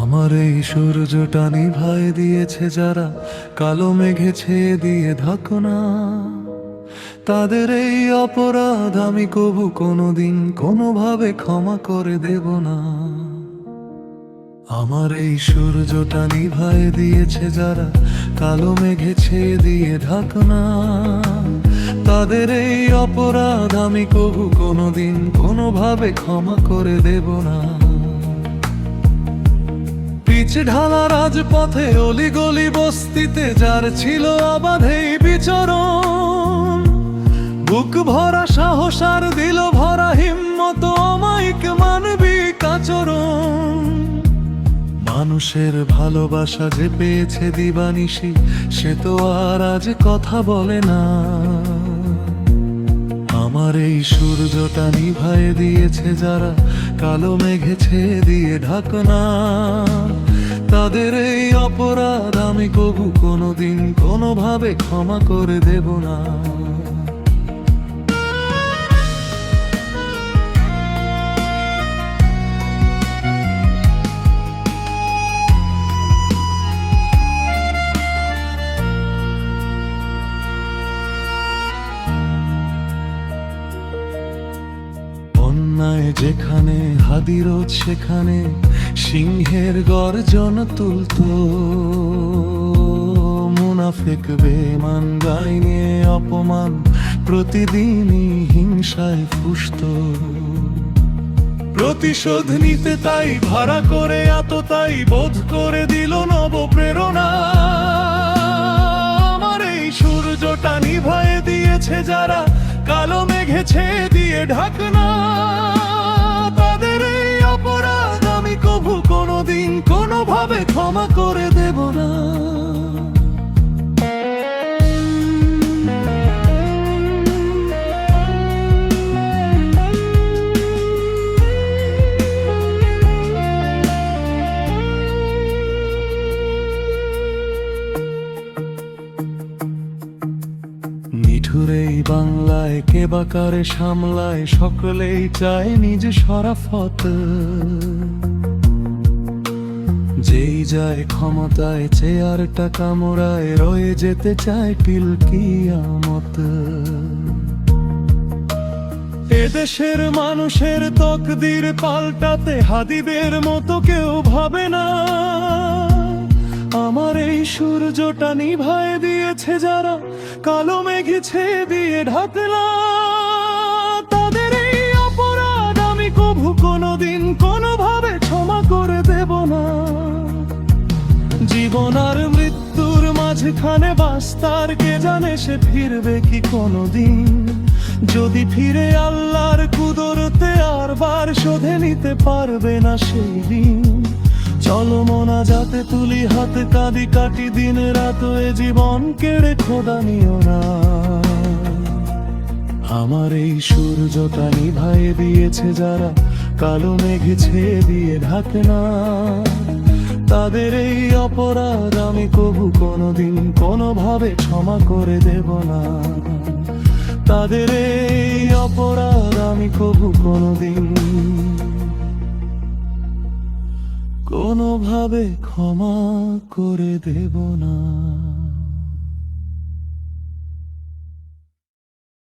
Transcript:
আমার এই সূর্যটা নিভায় দিয়েছে যারা, কালো মেঘে ছেয়ে দিয়ে ঢাকনা, তাদের এই অপরাধ আমি কবু কোনোদিন কোনোভাবে ক্ষমা করে দেব না। আমার এই সূর্যটা নিভায় দিয়েছে যারা, কালো মেঘে ছেয়ে দিয়ে ঢাকনা, তাদের এই অপরাধ আমি কবু কোনোদিন কোনোভাবে ক্ষমা করে দেব না। পিচ ঢালা রাজপথে অলিগলি বস্তিতে যার ছিল অবাধেই বিচরণ, বুক ভরা সাহস আর দিল ভরা হিম্মত, অমায়িক মানবিক আচরণ। মানুষের ভালোবাসা যে পেয়েছে দিবানিশি, সে তো আর আজ কথা বলে না। আমার এই সূর্যটা নিভায়ে দিয়েছে যারা, কালো মেঘে ছেয়ে দিয়ে ঢাকনা, তাদের এই অপরাধ আমি কবু কোনোদিন কোনোভাবে ক্ষমা করে দেব না। অন্যায় যেখানে হাদিরোজ সেখানে সিংহের গর্জন তুলত, মুনাফিক বেঈমান গায় নিয়ে অপমান প্রতিদিনই হিংসায় পুষ্ট। প্রতিশোধ নিতে তাই ভাড়া করে আততাই বোধ করে দিল নব প্রেরণা। আমার এই সূর্যটা নিভায়ে দিয়েছে যারা, কালো মেঘে ছেয়ে দিয়ে ঢাকনা, তাদের এই অপরাধ আমি কবু কোনোদিন কোনোভাবে ক্ষমা করে দেব না। নিঠুর এই বাংলায় কে বা কারে সামলায়, সকলেই চায় নিজ শরাফত। যেই যায় ক্ষমতায় চেয়ারটা কামড়ায়, রয়ে যেতে চায় পিল কিয়ামত। এদেশের মানুষের তকদির পাল্টাতে হাদিদের মতো কেউ ভাবে না। আমার এই সূর্যটা নিভায়ে দিয়েছে যারা, কালো মেঘে ছেয়ে দিয়ে ঢাকনা, তাদের এই অপরাধ আমি কবু কোনোদিন কোনোভাবে ক্ষমা করে দেব না। জীবন আর মৃত্যুর মাঝখানে বাস্তার কে জানে সে ফিরবে কি কোনোদিন। যদি ফিরে আল্লাহর কুদরতে আর বার শোধে নিতে পারবে না সেই দিন। চলো মনা যাতে তুলি হাতে কাঁদি কাটি দিন রাত, এ জীবন কেড়ে খোদা নিও না। আমার এই সূর্যটা নিভায়ে দিয়েছে যারা, কালো মেঘে ছেয়ে দিয়ে ঢাকনা, তাদের এই অপরাধ আমি কবু কোনোদিন কোনোভাবে ক্ষমা করে দেব না। তাদের এই অপরাধ আমি কবু কোনোদিন কোনোভাবে ক্ষমা করে দেব না।